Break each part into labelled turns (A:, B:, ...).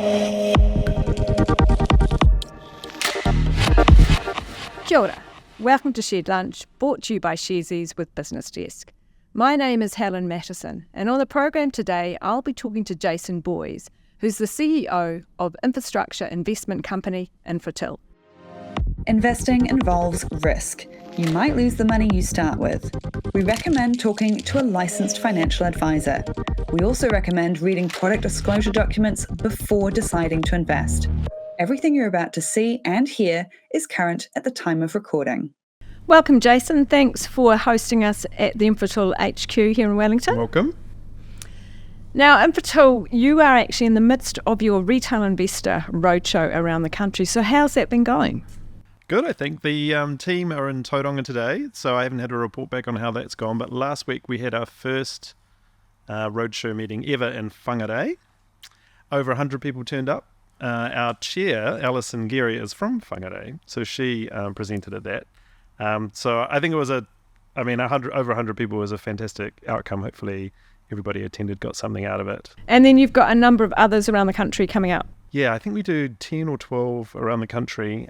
A: Kia ora. Welcome to Shared Lunch, brought to you by Sharesies with BusinessDesk. My name is Helen Mattison, and on the program today, I'll be talking to Jason Boyes, who's the CEO of infrastructure investment company Infratil.
B: Investing involves risk. You might lose the money you start with. We recommend talking to a licensed financial advisor. We also recommend reading product disclosure documents before deciding to invest. Everything you're about to see and hear is current at the time of recording.
A: Welcome, Jason. Thanks for hosting us at the Infratil HQ here in Wellington.
C: Welcome.
A: Now, Infratil, you are actually in the midst of your retail investor roadshow around the country. So how's that been going?
C: Good, I think. The team are in Tauranga today, so I haven't had a report back on how that's gone. But last week we had our first roadshow meeting ever in Whangarei. Over 100 people turned up. Our chair, Alison Geary, is from Whangarei, so she presented at that. So I think it was over 100 people was a fantastic outcome. Hopefully everybody attended, got something out of it.
A: And then you've got a number of others around the country coming up.
C: Yeah, I think we do 10 or 12 around the country.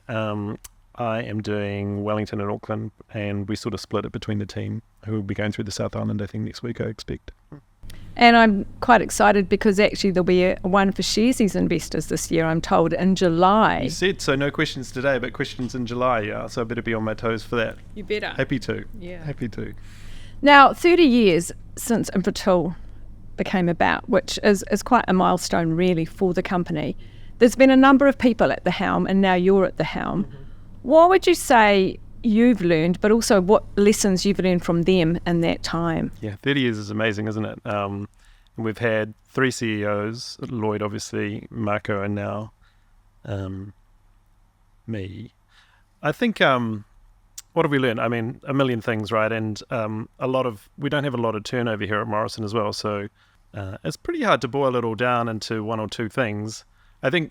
C: I am doing Wellington and Auckland, and we sort of split it between the team, who will be going through the South Island, I think, next week, I expect.
A: And I'm quite excited because actually there'll be one for Sharesies investors this year, I'm told, in July.
C: You said, so no questions today, but questions in July, yeah, so I better be on my toes for that.
A: You better.
C: Happy to.
A: Yeah.
C: Happy to.
A: Now, 30 years since Infratil became about, which is quite a milestone really for the company. There's been a number of people at the helm, and now you're at the helm. Mm-hmm. What would you say you've learned, but also what lessons you've learned from them in that time?
C: Yeah, 30 years is amazing, isn't it? We've had 3 CEOs, Lloyd obviously, Marco, and now me. I think, what have we learned? I mean, a million things, right? And we don't have a lot of turnover here at Morrison as well, so it's pretty hard to boil it all down into one or two things. I think,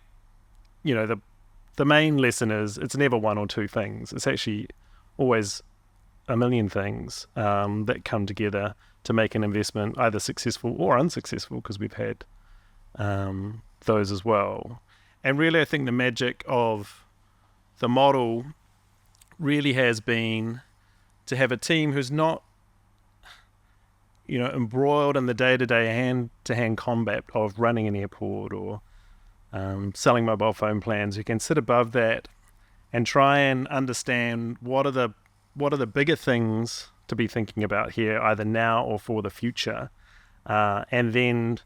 C: the main lesson is it's never one or two things. It's actually always a million things that come together to make an investment either successful or unsuccessful, because we've had those as well. And really, I think the magic of the model really has been to have a team who's not, embroiled in the day-to-day hand-to-hand combat of running an airport or selling mobile phone plans, who can sit above that and try and understand what are the bigger things to be thinking about here, either now or for the future, and then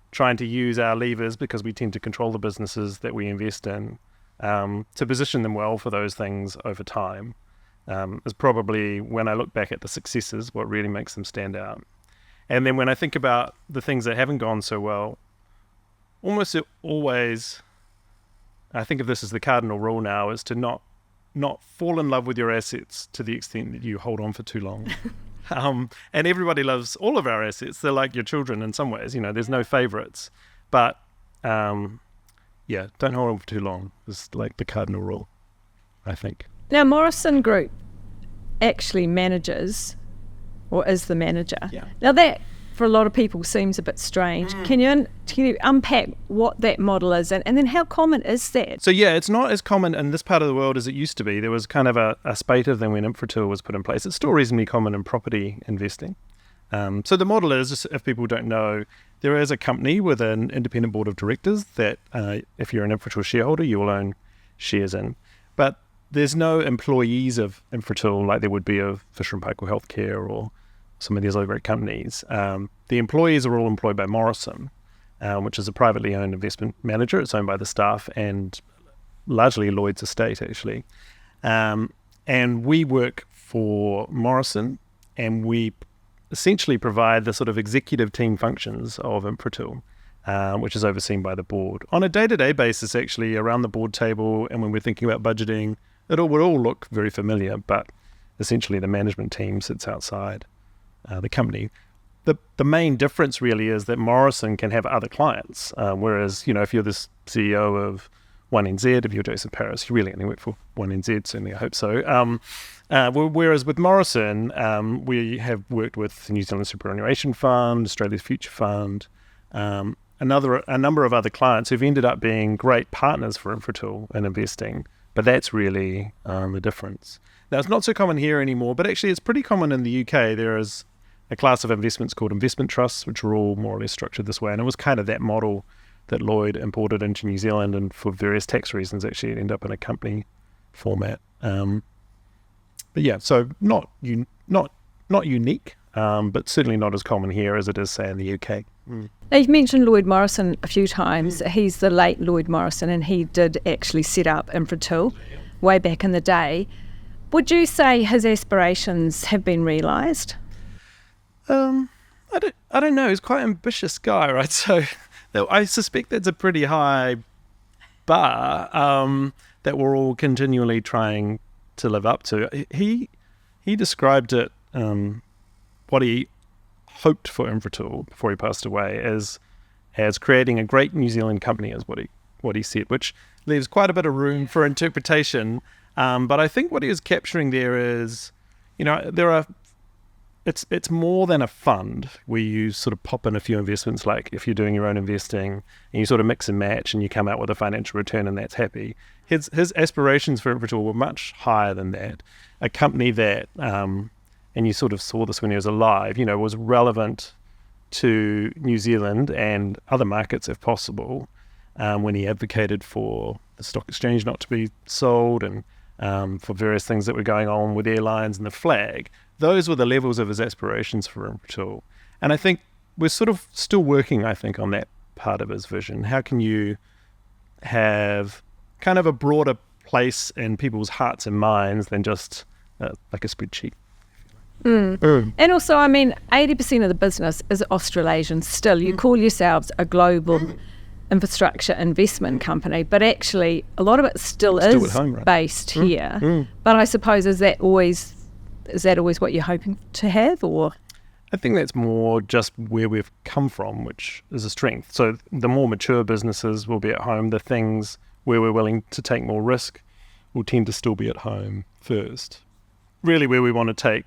C: trying to use our levers, because we tend to control the businesses that we invest in, to position them well for those things over time, is probably, when I look back at the successes, what really makes them stand out. And then when I think about the things that haven't gone so well, almost always, I think of this as the cardinal rule now, is to not fall in love with your assets to the extent that you hold on for too long. And everybody loves all of our assets. They're like your children in some ways. There's no favorites. But, don't hold on for too long is like the cardinal rule, I think.
A: Now, Morrison Group actually manages, or is the manager.
C: Yeah.
A: Now, that, for a lot of people, seems a bit strange. Can you unpack what that model is, and then how common is that? So
C: yeah, it's not as common in this part of the world as it used to be. There was kind of a spate of them when Infratil was put in place. It's still reasonably common in property investing. So the model is, just if people don't know, there is a company with an independent board of directors that if you're an Infratil shareholder, you will own shares in. But there's no employees of Infratil like there would be of Fisher & Paykel Healthcare or some of these other great companies. The employees are all employed by Morrison, which is a privately owned investment manager. It's owned by the staff and largely Lloyd's estate, actually. And we work for Morrison, and we essentially provide the sort of executive team functions of Infratil, which is overseen by the board. On a day-to-day basis, actually, around the board table, and when we're thinking about budgeting, it would all look very familiar, but essentially the management team sits outside the company. The main difference really is that Morrison can have other clients, whereas, if you're the CEO of 1NZ, if you're Jason Paris, you really only work for 1NZ, certainly I hope so. Whereas with Morrison, we have worked with the New Zealand Superannuation Fund, Australia's Future Fund, a number of other clients who've ended up being great partners for Infratil in investing. But that's really the difference. Now, it's not so common here anymore, but actually it's pretty common in the UK. There is a class of investments called investment trusts, which are all more or less structured this way. And it was kind of that model that Lloyd imported into New Zealand, and for various tax reasons, actually it ended up in a company format. But yeah, so not unique, but certainly not as common here as it is, say, in the UK.
A: Now, you've mentioned Lloyd Morrison a few times. He's the late Lloyd Morrison, and he did actually set up Infratil way back in the day. Would you say his aspirations have been realised?
C: I don't know. He's quite an ambitious guy, right? So I suspect that's a pretty high bar that we're all continually trying to live up to. He described it, what he hoped for Infratil before he passed away, as creating a great New Zealand company, is what he said, which leaves quite a bit of room for interpretation. But I think what he was capturing there is, it's more than a fund where you sort of pop in a few investments, like if you're doing your own investing and you sort of mix and match and you come out with a financial return and that's happy. His aspirations for Infratil were much higher than that. A company that, and you sort of saw this when he was alive, was relevant to New Zealand and other markets if possible, when he advocated for the stock exchange not to be sold and for various things that were going on with airlines and the flag. Those were the levels of his aspirations for Infratil. And I think we're sort of still working, on that part of his vision. How can you have kind of a broader place in people's hearts and minds than just like a spreadsheet?
A: And also, 80% of the business is Australasian still. You call yourselves a global infrastructure investment company, but actually a lot of it still is
C: at home, right?
A: Based here. But I suppose, is that always what you're hoping to have, or?
C: I think that's more just where we've come from, which is a strength. So the more mature businesses will be at home. The things where we're willing to take more risk will tend to still be at home first. Really, where we want to take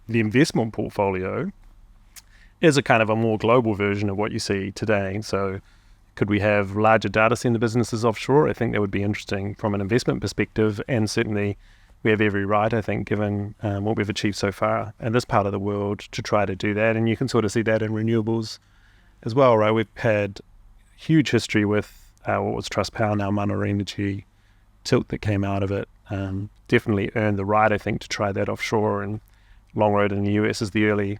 C: the investment portfolio is a kind of a more global version of what you see today. So could we have larger data center businesses offshore? I think that would be interesting from an investment perspective, and certainly we have every right, I think, given what we've achieved so far in this part of the world, to try to do that. And you can sort of see that in renewables as well, right? We've had huge history with what was Trustpower, now Mana Energy, Tilt that came out of it. Definitely earned the right, I think, to try that offshore, and Longroad in the US is the early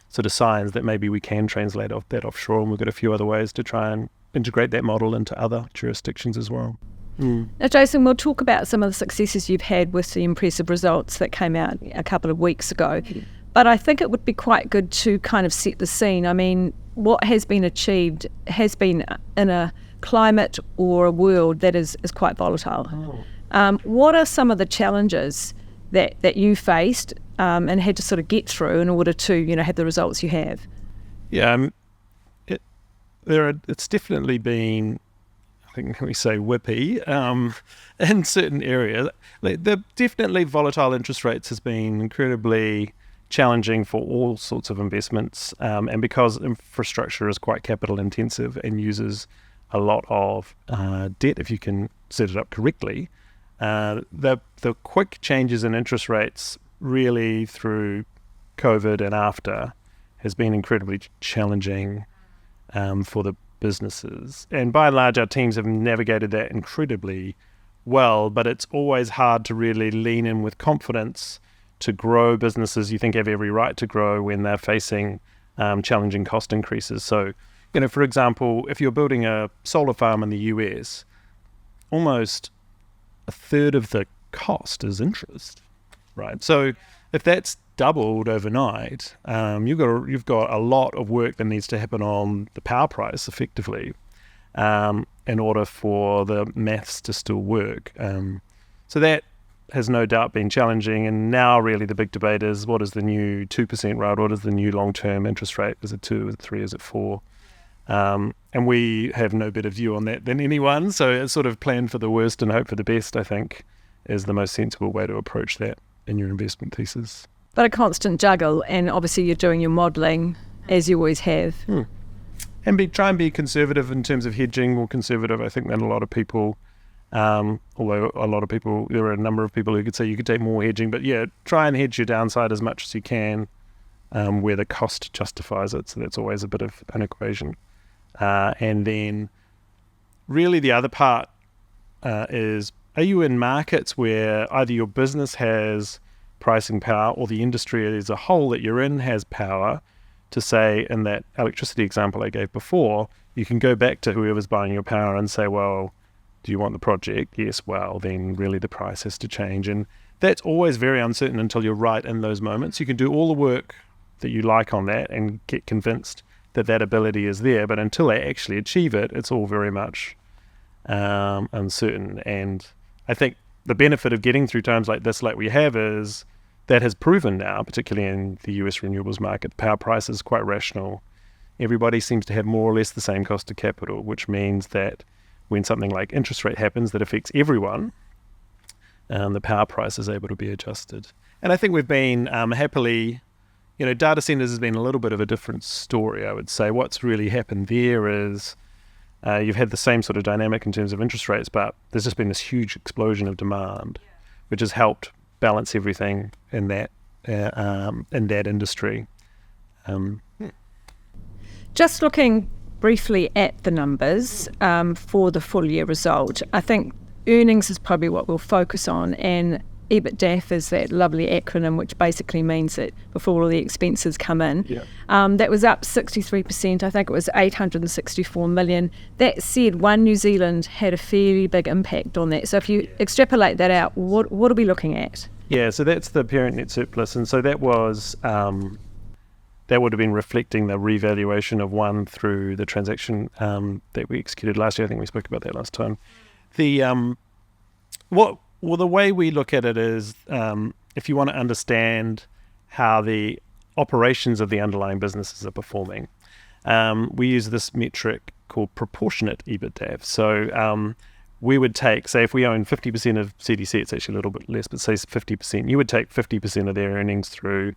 C: sort of signs that maybe we can translate that offshore, and we've got a few other ways to try and integrate that model into other jurisdictions as well.
A: Now, Jason, we'll talk about some of the successes you've had with the impressive results that came out a couple of weeks ago. But I think it would be quite good to kind of set the scene. What has been achieved has been in a climate or a world that is quite volatile. What are some of the challenges that you faced and had to sort of get through in order to, have the results you have?
C: Yeah, it's definitely been, I think we say, whippy in certain areas. Definitely volatile interest rates has been incredibly challenging for all sorts of investments, and because infrastructure is quite capital intensive and uses a lot of debt if you can set it up correctly, the quick changes in interest rates really through COVID and after has been incredibly challenging for the businesses. And by and large, our teams have navigated that incredibly well, but it's always hard to really lean in with confidence to grow businesses you think have every right to grow when they're facing challenging cost increases. So, for example, if you're building a solar farm in the US, almost a third of the cost is interest, right? So if that's doubled overnight, you've got a lot of work that needs to happen on the power price effectively in order for the maths to still work. So that has no doubt been challenging, and now really the big debate is, what is the new 2% rate? What is the new long-term interest rate? Is it 2, is it 3, is it 4? And we have no better view on that than anyone, so it's sort of plan for the worst and hope for the best, I think, is the most sensible way to approach that in your investment thesis.
A: But a constant juggle, and obviously you're doing your modelling as you always have.
C: and try and be conservative in terms of hedging, more conservative, I think, than a lot of people. Although a lot of people, there are a number of people who could say you could take more hedging, but yeah, try and hedge your downside as much as you can, where the cost justifies it. So that's always a bit of an equation. And then really the other part is, are you in markets where either your business has pricing power or the industry as a whole that you're in has power to say, in that electricity example I gave before, you can go back to whoever's buying your power and say, well, do you want the project? Yes. Well, then really the price has to change. And that's always very uncertain until you're right in those moments. You can do all the work that you like on that and get convinced that that ability is there. But until they actually achieve it, it's all very much uncertain. And I think the benefit of getting through times like this, like we have, is that has proven now, particularly in the US renewables market, power price is quite rational. Everybody seems to have more or less the same cost of capital, which means that when something like interest rate happens that affects everyone, the power price is able to be adjusted. And I think we've been happily, data centers has been a little bit of a different story, I would say. What's really happened there is you've had the same sort of dynamic in terms of interest rates, but there's just been this huge explosion of demand, which has helped balance everything in that industry.
A: Just looking briefly at the numbers for the full year result, I think earnings is probably what we'll focus on, and EBITDAF is that lovely acronym which basically means that before all the expenses come in. That was up 63%. I think it was 864 million. That said, One New Zealand had a fairly big impact on that. So if you extrapolate that out, what are we looking at?
C: Yeah, so that's the parent net surplus, and so that was that would have been reflecting the revaluation of One through the transaction that we executed last year. I think we spoke about that last time. The way we look at it is, if you want to understand how the operations of the underlying businesses are performing, we use this metric called proportionate EBITDAF. So we would take, say, if we own 50% of CDC, it's actually a little bit less, but say 50%, you would take 50% of their earnings through,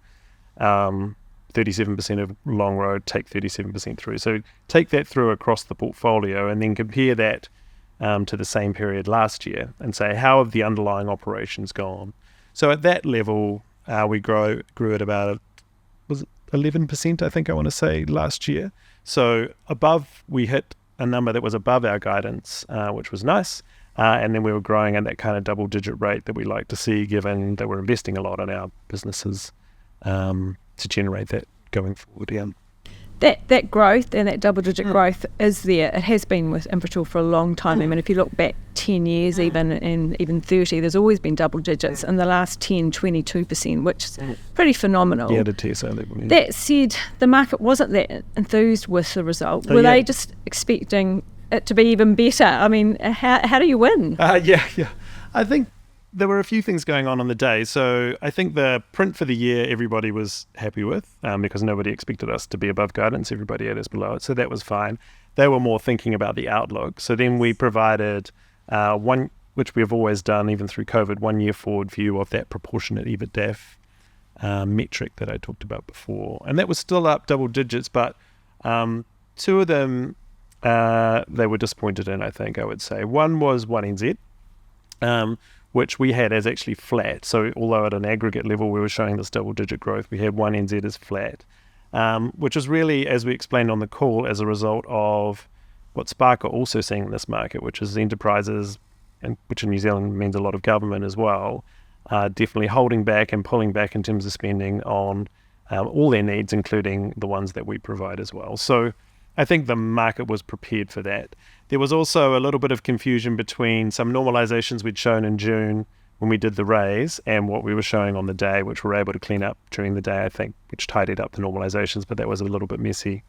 C: 37% of Long Road, take 37% through. So take that through across the portfolio and then compare that to the same period last year and say, how have the underlying operations gone? So at that level, we grew at about, was it 11%, I think I want to say, last year. So we hit a number that was above our guidance, which was nice. And then we were growing at that kind of double-digit rate that we like to see, given that we're investing a lot in our businesses to generate that going forward. Yeah.
A: That growth and that double-digit growth is there. It has been with Infratil for a long time. I mean, if you look back 10 years even, and even 30, there's always been double digits. In the last 10, 22%, which is pretty phenomenal.
C: Yeah, the TSO level. Yeah.
A: That said, the market wasn't that enthused with the result. Were they just expecting it to be even better? I mean, how do you win?
C: Yeah. I think there were a few things going on the day. So I think the print for the year everybody was happy with, because nobody expected us to be above guidance. Everybody had us below it. So that was fine. They were more thinking about the outlook. So then we provided one, which we have always done even through COVID, 1 year forward view of that proportionate EBITDAF metric that I talked about before. And that was still up double digits, but two of them they were disappointed in, I think I would say. One was 1NZ, which we had as actually flat. So although at an aggregate level we were showing this double-digit growth, we had 1NZ as flat, which is really, as we explained on the call, as a result of what Spark are also seeing in this market, which is enterprises, and which in New Zealand means a lot of government as well, definitely holding back and pulling back in terms of spending on all their needs, including the ones that we provide as well. So I think the market was prepared for that. There was also a little bit of confusion between some normalizations we'd shown in June when we did the raise and what we were showing on the day, which we were able to clean up during the day, I think, which tidied up the normalizations, but that was a little bit messy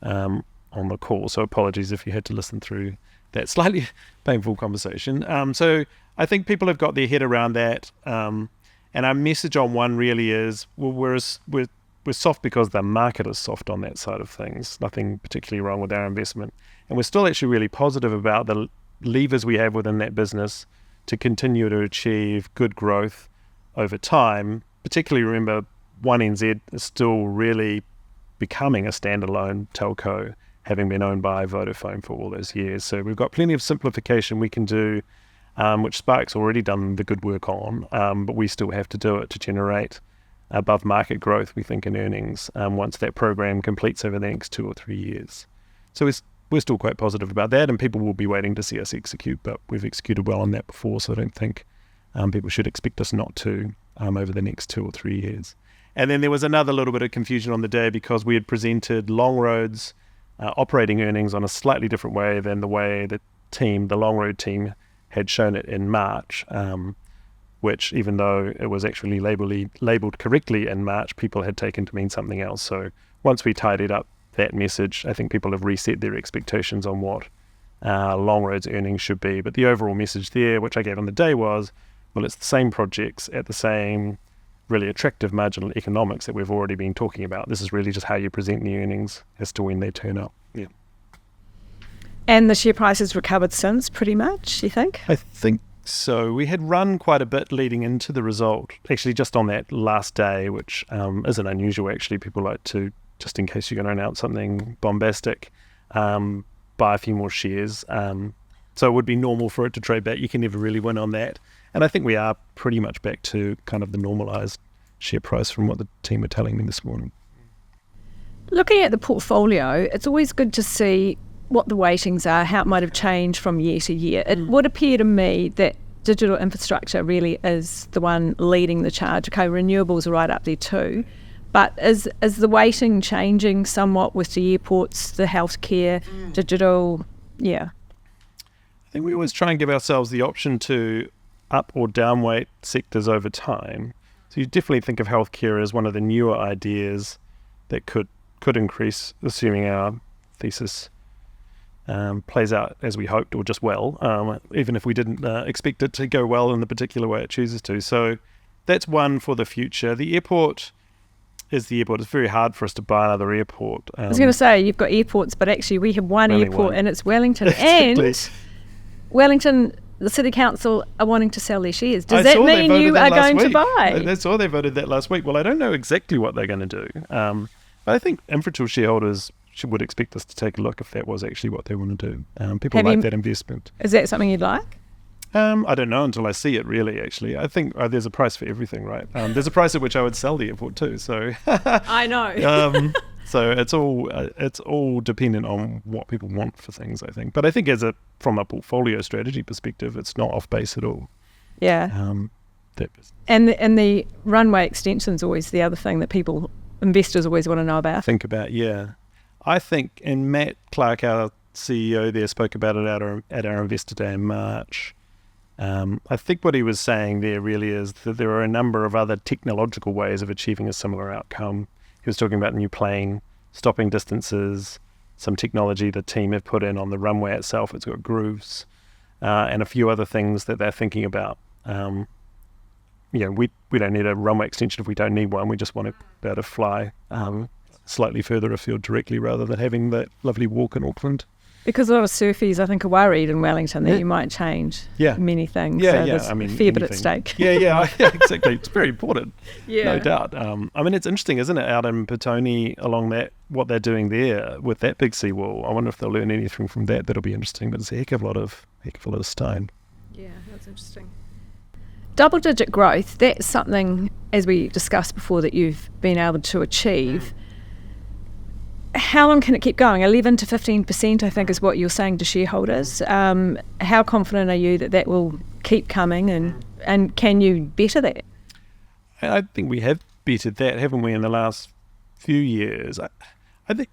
C: on the call. So apologies if you had to listen through that slightly painful conversation. So I think people have got their head around that. And our message on One really is, well, we're soft because the market is soft on that side of things. Nothing particularly wrong with our investment. And we're still actually really positive about the levers we have within that business to continue to achieve good growth over time. Particularly, remember, 1NZ is still really becoming a standalone telco, having been owned by Vodafone for all those years. So we've got plenty of simplification we can do, which Spark's already done the good work on, but we still have to do it to generate above market growth, we think, in earnings once that program completes over the next 2 or 3 years. So we're still quite positive about that, and people will be waiting to see us execute, but we've executed well on that before, so I don't think people should expect us not to over the next 2 or 3 years. And then there was another little bit of confusion on the day because we had presented Longroad's operating earnings on a slightly different way than the way the Longroad team had shown it in March, which, even though it was actually labelled correctly in March, people had taken to mean something else. So once we tidied up that message, I think people have reset their expectations on what Longroad's earnings should be. But the overall message there, which I gave on the day, was, well, it's the same projects at the same really attractive marginal economics that we've already been talking about. This is really just how you present the earnings as to when they turn up. Yeah.
A: And the share price has recovered since, pretty much, you think?
C: I think so. We had run quite a bit leading into the result, actually just on that last day, which isn't unusual, actually. People like to, just in case you're going to announce something bombastic, buy a few more shares. So it would be normal for it to trade back. You can never really win on that. And I think we are pretty much back to kind of the normalised share price from what the team were telling me this morning.
A: Looking at the portfolio, it's always good to see what the weightings are, how it might have changed from year to year. It would appear to me that digital infrastructure really is the one leading the charge. Okay, renewables are right up there too. But is the weighting changing somewhat with the airports, the healthcare, digital? Yeah.
C: I think we always try and give ourselves the option to up or down weight sectors over time. So you definitely think of healthcare as one of the newer ideas that could increase, assuming our thesis plays out as we hoped, or just well, even if we didn't expect it to go well in the particular way it chooses to. So that's one for the future. The airport is the airport. It's very hard for us to buy another airport.
A: I was going to say, you've got airports, but actually we have one airport and it's Wellington.
C: Exactly.
A: And Wellington, the City Council are wanting to sell their shares. Does that mean you are going to buy?
C: That's all they voted that last week. Well, I don't know exactly what they're going to do. But I think Infratil shareholders would expect us to take a look if that was actually what they want to do. People like that investment.
A: Is that something you'd like?
C: I don't know until I see it, really, actually. I think there's a price for everything, right? There's a price at which I would sell the airport too. So
A: I know.
C: So it's all dependent on what people want for things, I think. But I think from a portfolio strategy perspective, it's not off base at all.
A: Yeah. And the runway extension is always the other thing that investors always want to know about.
C: Think about, yeah. I think, and Matt Clark, our CEO there, spoke about it at our Investor Day in March. I think what he was saying there really is that there are a number of other technological ways of achieving a similar outcome. He was talking about new plane stopping distances, some technology the team have put in on the runway itself. It's got grooves, and a few other things that they're thinking about. We don't need a runway extension if we don't need one. We just want to be able to fly slightly further afield directly rather than having that lovely walk in Auckland.
A: Because a lot of surfies, I think, are worried in Wellington that you might change many things.
C: Yeah,
A: so there's a fair bit at stake.
C: Yeah, exactly. It's very important, no doubt. It's interesting, isn't it, out in Petone along that, what they're doing there with that big seawall. I wonder if they'll learn anything from that. That'll be interesting, but it's a heck of a lot of stone.
A: Yeah, that's interesting. Double-digit growth, that's something, as we discussed before, that you've been able to achieve. How long can it keep going? 11 to 15%, I think, is what you're saying to shareholders. How confident are you that will keep coming, and can you better that?
C: I think we have bettered that, haven't we, in the last few years? I think,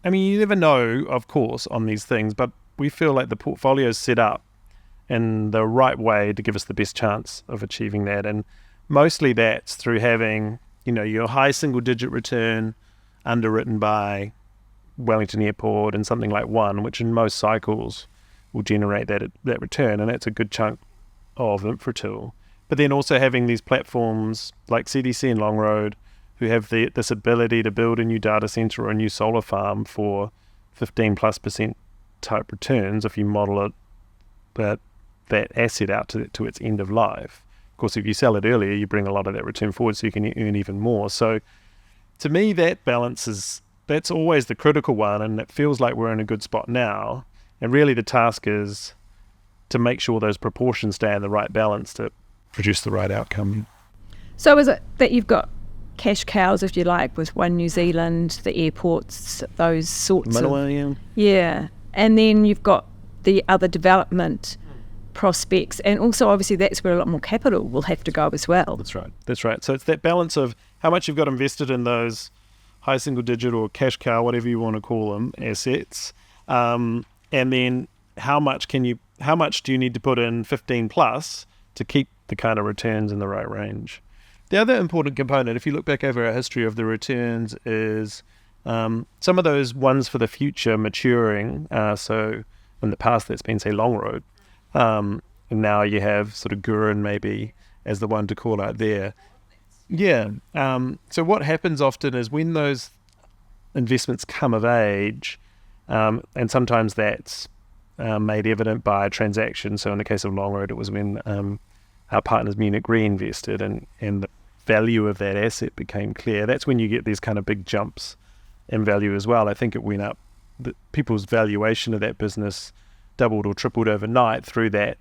C: you never know, of course, on these things, but we feel like the portfolio is set up in the right way to give us the best chance of achieving that. And mostly that's through having, your high single-digit return underwritten by Wellington Airport and something like One, which in most cycles will generate that return, and that's a good chunk of Infratil. But then also having these platforms like CDC and Longroad, who have this ability to build a new data center or a new solar farm for 15+% type returns if you model it that asset out to its end of life. Of course, if you sell it earlier, you bring a lot of that return forward so you can earn even more. So to me, that balance is that's always the critical one, and it feels like we're in a good spot now. And really the task is to make sure those proportions stay in the right balance to produce the right outcome.
A: So is it that you've got cash cows, if you like, with One New Zealand, the airports, those sorts of... Yeah. And then you've got the other development prospects, and also obviously that's where a lot more capital will have to go as well.
C: That's right. So it's that balance of how much you've got invested in those high single digit or cash cow, whatever you want to call them, assets, and then how much do you need to put in 15 plus to keep the kind of returns in the right range. The other important component, if you look back over our history of the returns, is some of those ones for the future maturing. So in the past that's been, say, Longroad. And now you have sort of Gurin maybe as the one to call out there. Yeah. So what happens often is when those investments come of age, and sometimes that's made evident by a transaction. So in the case of Longroad, it was when our partners Munich reinvested and the value of that asset became clear. That's when you get these kind of big jumps in value as well. I think it went up. People's valuation of that business doubled or tripled overnight through that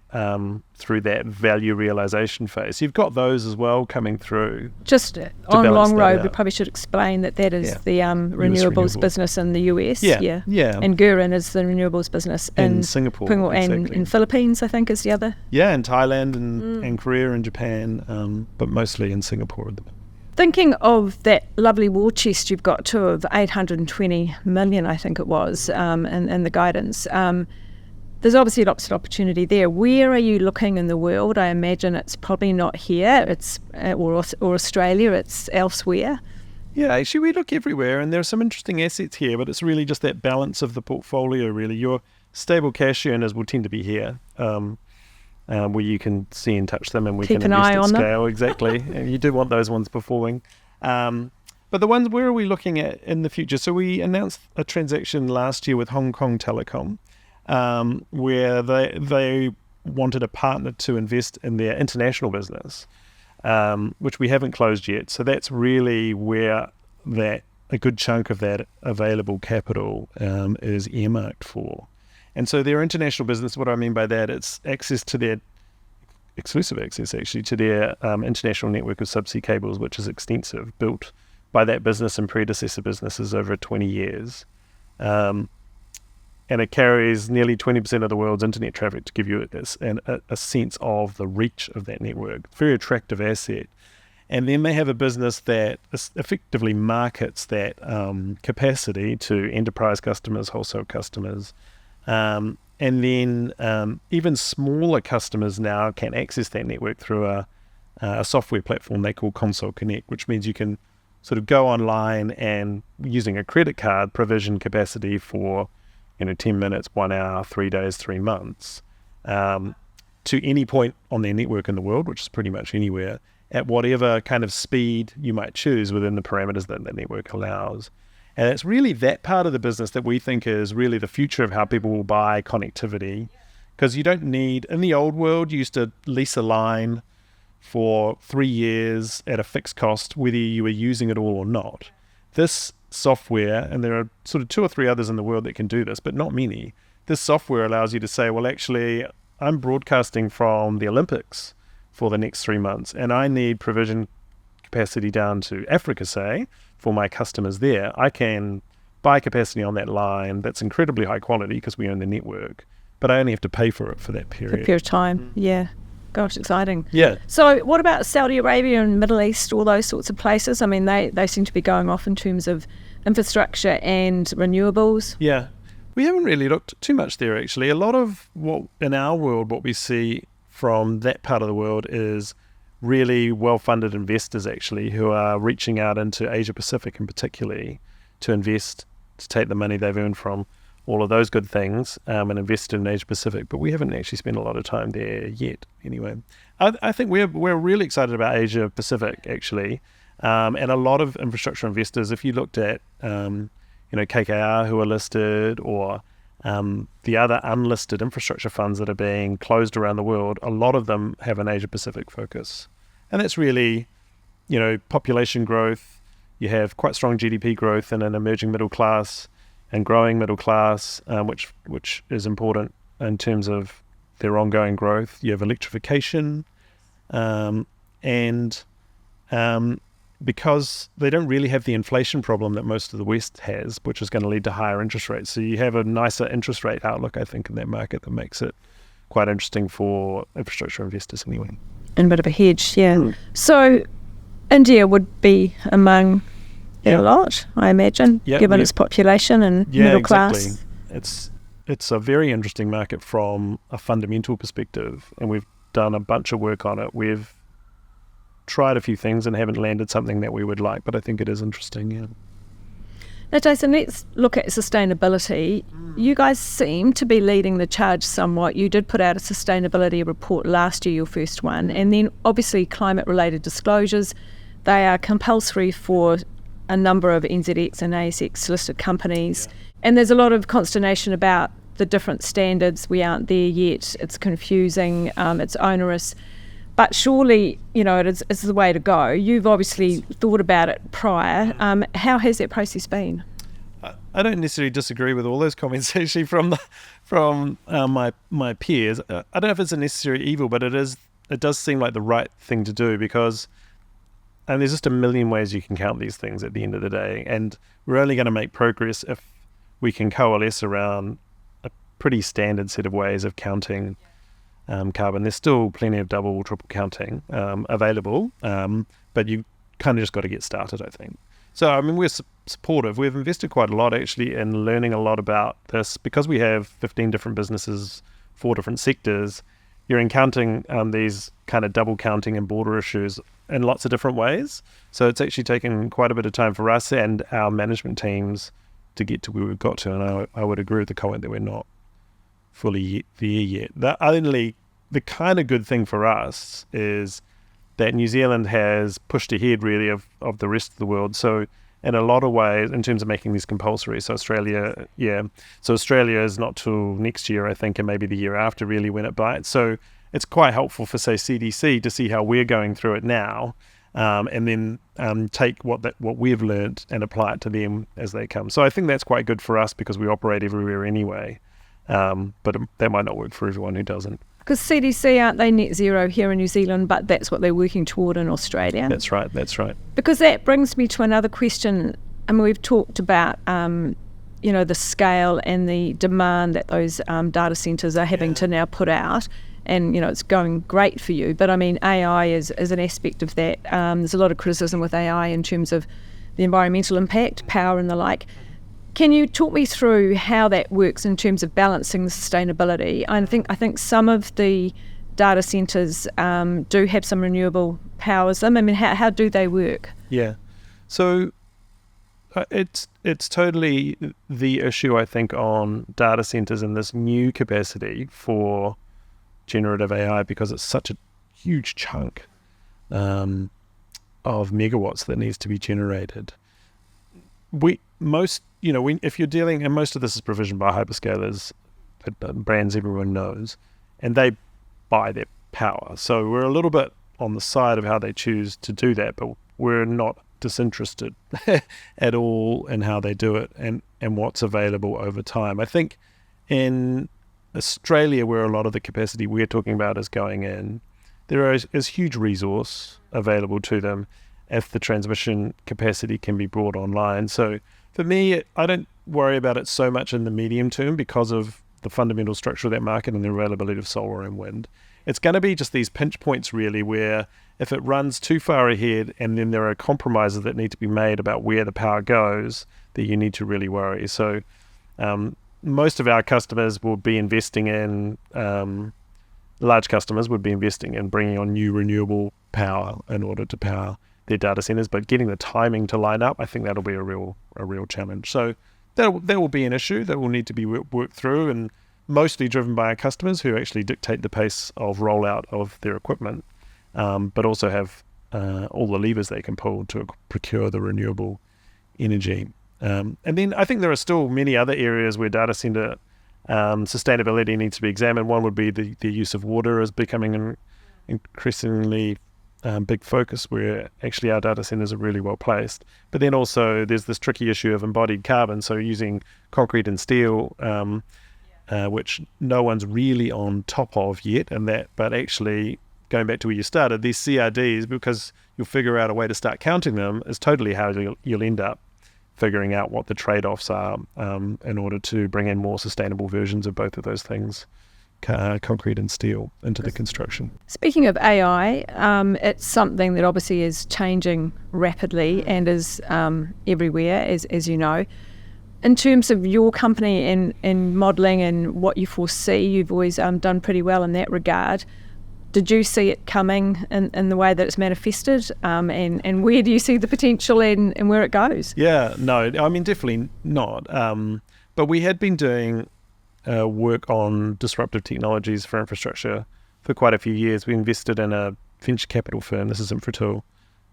C: value realization phase. You've got those as well coming through.
A: Just on Longroad, we probably should explain that is the renewables business in the US. Yeah. And Gurin is the renewables business in
C: Singapore.
A: And in Philippines, I think, is the other.
C: Yeah, in Thailand and Korea and Japan, but mostly in Singapore at the moment.
A: Thinking of that lovely war chest you've got too of 820 million, I think it was, in the guidance. There's obviously lots of opportunity there. Where are you looking in the world? I imagine it's probably not here, it's or Australia, it's elsewhere.
C: Yeah, actually we look everywhere, and there are some interesting assets here, but it's really just that balance of the portfolio, really. Your stable cash earners will tend to be here, where you can see and touch them, and we
A: keep
C: can
A: an
C: invest
A: eye
C: at
A: on
C: scale.
A: them.
C: Exactly. And you do want those ones performing. But the ones, where are we looking at in the future? So we announced a transaction last year with Hong Kong Telecom, where they wanted a partner to invest in their international business, which we haven't closed yet. So that's really where a good chunk of that available capital is earmarked for. And so their international business, what I mean by that, it's exclusive access actually to their international network of subsea cables, which is extensive, built by that business and predecessor businesses over 20 years. And it carries nearly 20% of the world's internet traffic, to give you a sense of the reach of that network. Very attractive asset. And then they have a business that effectively markets that capacity to enterprise customers, wholesale customers. And then even smaller customers now can access that network through a software platform they call Console Connect, which means you can sort of go online and, using a credit card, provision capacity for 10 minutes, 1 hour, 3 days, 3 months, to any point on their network in the world, which is pretty much anywhere, at whatever kind of speed you might choose within the parameters that the network allows. And it's really that part of the business that we think is really the future of how people will buy connectivity, because you don't need, in the old world, you used to lease a line for 3 years at a fixed cost, whether you were using it all or not. This software, and there are sort of 2 or 3 others in the world that can do this, but not many. This software allows you to say, well, actually, I'm broadcasting from the Olympics for the next 3 months, and I need provision capacity down to Africa, say, for my customers there. I can buy capacity on that line that's incredibly high quality because we own the network, but I only have to pay for it for that period.
A: For a period of time, yeah. Gosh, exciting.
C: Yeah.
A: So what about Saudi Arabia and Middle East, all those sorts of places? I mean, they seem to be going off in terms of infrastructure and renewables.
C: Yeah. We haven't really looked too much there, actually. A lot of what in our world, what we see from that part of the world is really well-funded investors, actually, who are reaching out into Asia Pacific in particularly to invest, to take the money they've earned from all of those good things and invest in Asia Pacific. But we haven't actually spent a lot of time there yet, anyway. I think we're really excited about Asia Pacific, actually, and a lot of infrastructure investors. If you looked at KKR, who are listed, or the other unlisted infrastructure funds that are being closed around the world, a lot of them have an Asia Pacific focus. And that's really, population growth, you have quite strong GDP growth and an emerging middle class and growing middle class, which is important in terms of their ongoing growth. You have electrification, and because they don't really have the inflation problem that most of the West has, which is going to lead to higher interest rates. So you have a nicer interest rate outlook, I think, in that market that makes it quite interesting for infrastructure investors anyway.
A: And a bit of a hedge, yeah. So India would be among a lot, I imagine, given its population and middle class.
C: Exactly. It's a very interesting market from a fundamental perspective, and we've done a bunch of work on it. We've tried a few things and haven't landed something that we would like, but I think it is interesting, yeah.
A: Now, Jason, let's look at sustainability. You guys seem to be leading the charge somewhat. You did put out a sustainability report last year, your first one, and then obviously climate-related disclosures. They are compulsory for a number of NZX and ASX listed companies. And there's a lot of consternation about the different standards. We aren't there yet. It's confusing. It's onerous. But surely, it's the way to go. You've obviously thought about it prior. How has that process been?
C: I don't necessarily disagree with all those comments actually from my peers. I don't know if it's a necessary evil, but it does seem like the right thing to do because there's just a million ways you can count these things at the end of the day. And we're only going to make progress if we can coalesce around a pretty standard set of ways of counting carbon. There's still plenty of double, triple counting available, but you kind of just got to get started, I think. So, I mean, we're supportive. We've invested quite a lot, actually, in learning a lot about this. Because we have 15 different businesses, 4 different sectors, you're encountering these kind of double counting and border issues in lots of different ways. So it's actually taken quite a bit of time for us and our management teams to get to where we've got to. And I would agree with the comment that we're not fully there yet. The kind of good thing for us is that New Zealand has pushed ahead really of the rest of the world. So in a lot of ways, in terms of making these compulsory, so Australia is not till next year, I think, and maybe the year after really when it bites. So it's quite helpful for, say, CDC to see how we're going through it now, and then take what we've learned and apply it to them as they come. So I think that's quite good for us because we operate everywhere anyway. But that might not work for everyone who doesn't.
A: Because CDC, aren't they net zero here in New Zealand, but that's what they're working toward in Australia?
C: That's right.
A: Because that brings me to another question. I mean, we've talked about, the scale and the demand that those data centres are having to now put out. And, it's going great for you. But, I mean, AI is an aspect of that. There's a lot of criticism with AI in terms of the environmental impact, power and the like. Can you talk me through how that works in terms of balancing the sustainability? I think some of the data centres do have some renewable powers. I mean, how do they work?
C: Yeah, so it's totally the issue, I think, on data centres and this new capacity for generative AI because it's such a huge chunk of megawatts that needs to be generated. If you're dealing, and most of this is provisioned by hyperscalers, brands everyone knows, and they buy their power. So we're a little bit on the side of how they choose to do that, but we're not disinterested at all in how they do it and what's available over time. I think in Australia, where a lot of the capacity we're talking about is going in, there is huge resource available to them if the transmission capacity can be brought online. So for me, I don't worry about it so much in the medium term because of the fundamental structure of that market and the availability of solar and wind. It's going to be just these pinch points really where if it runs too far ahead and then there are compromises that need to be made about where the power goes, that you need to really worry. So most of our customers will be investing in, large customers would be investing in bringing on new renewable power in order to power their data centers, but getting the timing to line up, I think that'll be a real challenge. So that will be an issue that will need to be worked through, and mostly driven by our customers who actually dictate the pace of rollout of their equipment, but also have all the levers they can pull to procure the renewable energy. And then I think there are still many other areas where data center sustainability needs to be examined. One would be the use of water is becoming increasingly big focus where actually our data centers are really well placed. But then also there's this tricky issue of embodied carbon, so using concrete and steel, which no one's really on top of yet, but actually going back to where you started, these CRDs, because you'll figure out a way to start counting them, is totally how you'll end up figuring out what the trade-offs are in order to bring in more sustainable versions of both of those things, concrete and steel, into the construction.
A: Speaking of AI, it's something that obviously is changing rapidly and is everywhere, as you know. In terms of your company and modelling and what you foresee, you've always done pretty well in that regard. Did you see it coming in the way that it's manifested? And where do you see the potential and where it goes?
C: Yeah, no, I mean, definitely not. But we had been doing work on disruptive technologies for infrastructure for quite a few years. We invested in a venture capital firm, this is Infratil,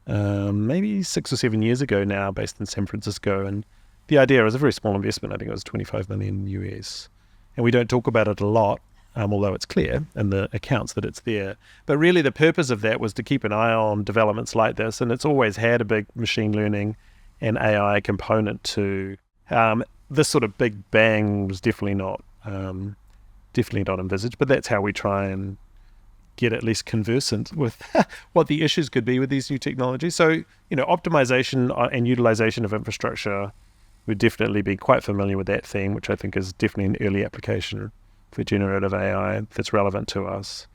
C: maybe 6 or 7 years ago now, based in San Francisco. And the idea was a very small investment. I think it was $25 million US. And we don't talk about it a lot, although it's clear in the accounts that it's there. But really the purpose of that was to keep an eye on developments like this, and it's always had a big machine learning and AI component to this sort of big bang was definitely not envisaged, but that's how we try and get at least conversant with what the issues could be with these new technologies. So, optimization and utilization of infrastructure, we'd definitely be quite familiar with that theme, which I think is definitely an early application for generative AI that's relevant to us.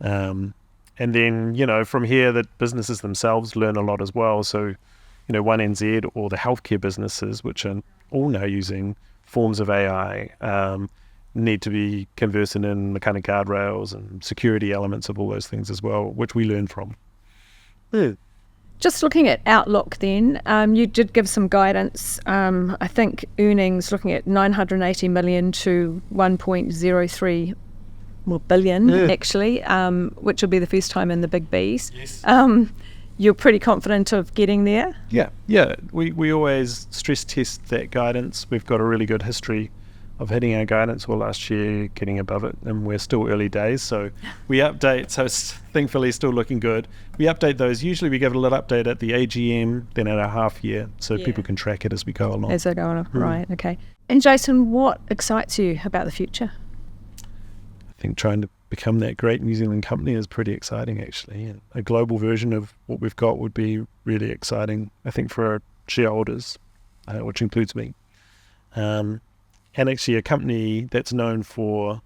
C: And then, from here, the businesses themselves learn a lot as well. So, 1NZ or the healthcare businesses, which are all now using forms of AI, need to be conversant in the kind of guardrails and security elements of all those things as well, which we learn from. Yeah.
A: Just looking at outlook then, you did give some guidance. I think earnings looking at 980 million to 1.03 billion, actually, which will be the first time in the big Bs.
C: Yes.
A: You're pretty confident of getting there?
C: Yeah. We always stress test that guidance. We've got a really good history of hitting our guidance, or last year getting above it, and we're still early days, so we update, so it's thankfully still looking good. We update those, usually we give a little update at the AGM, then at our half year, so people can track it as we go along.
A: As they go along, right, okay. And Jason, what excites you about the future?
C: I think trying to become that great New Zealand company is pretty exciting, actually. A global version of what we've got would be really exciting, I think, for our shareholders, which includes me. And actually a company that's known for,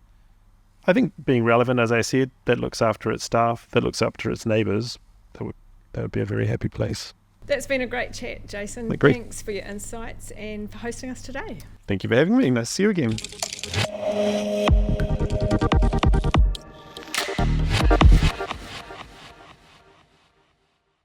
C: I think, being relevant, as I said, that looks after its staff, that looks after its neighbours, that would be a very happy place.
A: That's been a great chat, Jason.
C: Great.
A: Thanks for your insights and for hosting us today.
C: Thank you for having me. Nice to see you again.